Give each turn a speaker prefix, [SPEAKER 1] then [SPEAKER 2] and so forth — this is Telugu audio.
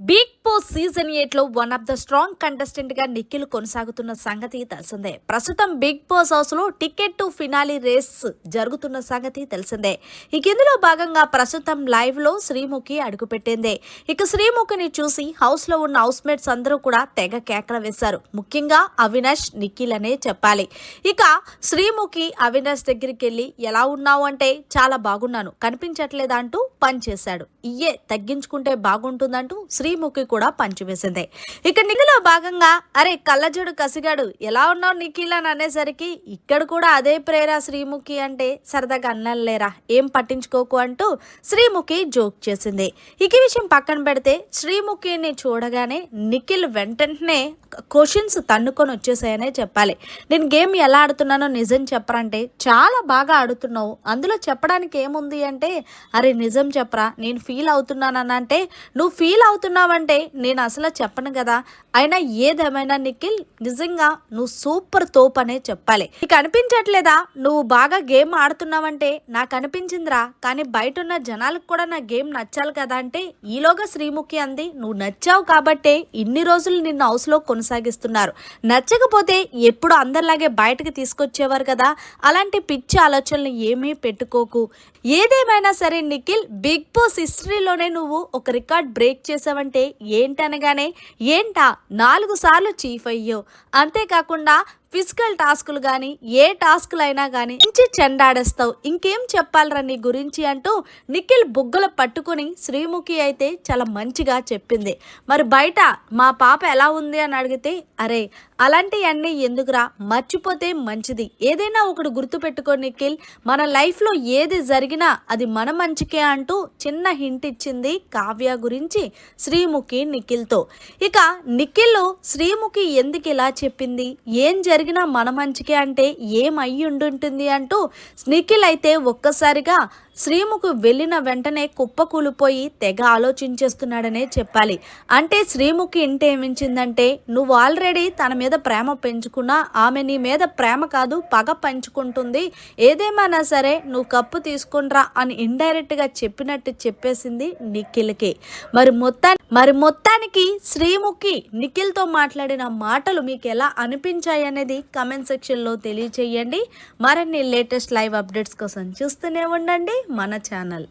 [SPEAKER 1] బిగ్ బాస్ సీజన్ 8 లో one of the strong contestant గా నిఖిల్ కొనసాగుతున్న సంగతి తెలిసిందే. ప్రస్తుతం బిగ్ బాస్ హౌస్ లో టికెట్ టు ఫినాలి రేస్ జరుగుతున్న సంగతి తెలిసిందే. ఇందులో భాగంగా ప్రస్తుతం లైవ్ లో శ్రీముఖి అడుగుపెట్టింది. ఇక శ్రీముఖిని చూసి హౌస్ లో ఉన్న హౌస్ మేట్స్ అందరూ కూడా తెగ కేకలు వేశారు. ముఖ్యంగా అవినాష్, నిఖిల్ అనే చెప్పాలి. ఇక శ్రీముఖి అవినాష్ దగ్గరికి వెళ్ళి ఎలా ఉన్నావు అంటే చాలా బాగున్నాను, కనిపించట్లేదా అంటూ పనిచేశాడు. ఇయ్యే తగ్గించుకుంటే బాగుంటుందంటూ శ్రీముఖి కూడా పంచివేసింది. ఇక నిఖిల్లో భాగంగా అరే కళ్ళజోడు కసిగాడు ఎలా ఉన్నావు నిఖిల్ అని అనేసరికి ఇక్కడ కూడా అదే ప్రేరా శ్రీముఖి అంటే సరదాగా అన్నలేరా ఏం పట్టించుకోకు అంటూ శ్రీముఖి జోక్ చేసింది. ఇక విషయం పక్కన పెడితే శ్రీముఖిని చూడగానే నిఖిల్ వెంటనే క్వశ్చన్స్ తన్నుకొని వచ్చేసాయనే చెప్పాలి. నేను గేమ్ ఎలా ఆడుతున్నానో నిజం చెప్పరంటే చాలా బాగా ఆడుతున్నావు, అందులో చెప్పడానికి ఏముంది అంటే అరే నిజం చెప్పరా నేను ఫీల్ అవుతున్నానంటే నువ్వు ఫీల్ అవుతున్నావంటే నేను అసలు చెప్పను కదా. అయినా ఏదేమైనా నిఖిల్ నిజంగా నువ్వు సూపర్ తోపు అనే చెప్పాలి. నీకు అనిపించట్లేదా నువ్వు బాగా గేమ్ ఆడుతున్నావంటే నాకు అనిపించిందిరా, కానీ బయట ఉన్న జనాలకు కూడా నా గేమ్ నచ్చాలి కదా అంటే ఈలోగా శ్రీముఖి అంది నువ్వు నచ్చావు కాబట్టే ఇన్ని రోజులు నిన్ను హౌస్ లో కొనసాగిస్తున్నారు, నచ్చకపోతే ఎప్పుడు అందరిలాగే బయటకు తీసుకొచ్చేవారు కదా, అలాంటి పిచ్చి ఆలోచనలు ఏమీ పెట్టుకోకు. ఏదేమైనా సరే నిఖిల్ బిగ్ బాస్ హిస్టరీలోనే నువ్వు ఒక రికార్డ్ బ్రేక్ చేసావంటే ఏంటనగానే ఏంటా 4 సార్లు చీఫ్ అయ్యో, అంతేకాకుండా ఫిజికల్ టాస్కులు కానీ ఏ టాస్కులు అయినా కానీ మంచి చెండాడేస్తావు, ఇంకేం చెప్పాలరా నీ గురించి అంటూ నిఖిల్ బుగ్గలు పట్టుకుని శ్రీముఖి అయితే చాలా మంచిగా చెప్పింది. మరి బయట మా పాప ఎలా ఉంది అని అడిగితే అరే అలాంటివన్నీ ఎందుకురా, మర్చిపోతే మంచిది, ఏదైనా ఒకటి గుర్తుపెట్టుకో నిఖిల్, మన లైఫ్లో ఏది జరిగినా అది మన మంచికే అంటూ చిన్న హింట్ ఇచ్చింది కావ్య గురించి శ్రీముఖి నిఖిల్తో. ఇక నిఖిల్ శ్రీముఖి ఎందుకు ఇలా చెప్పింది, ఏం జరిగినా మన మంచికే అంటే ఏం అయ్యి ఉండుంటుంది అంటూ నిఖిల్ అయితే ఒక్కసారిగా శ్రీముఖి వెళ్ళిన వెంటనే కుప్పకూలిపోయి తెగ ఆలోచించేస్తున్నాడనే చెప్పాలి. అంటే శ్రీముఖి ఇంటేమించిందంటే నువ్వు ఆల్రెడీ తన మీద ప్రేమ పెంచుకున్నా ఆమె నీ మీద ప్రేమ కాదు పగ పెంచుకుంటుంది, ఏదేమైనా సరే నువ్వు కప్పు తీసుకునిరా అని ఇండైరెక్ట్ గా చెప్పినట్టు చెప్పేసింది నిఖిల్కి. మరి మొత్తానికి శ్రీముఖి నిఖిల్తో మాట్లాడిన మాటలు మీకు ఎలా అనిపించాయి అనేది కమెంట్ సెక్షన్లో తెలియచేయండి. మరిన్ని లేటెస్ట్ లైవ్ అప్డేట్స్ కోసం చూస్తూనే ఉండండి మన ఛానల్.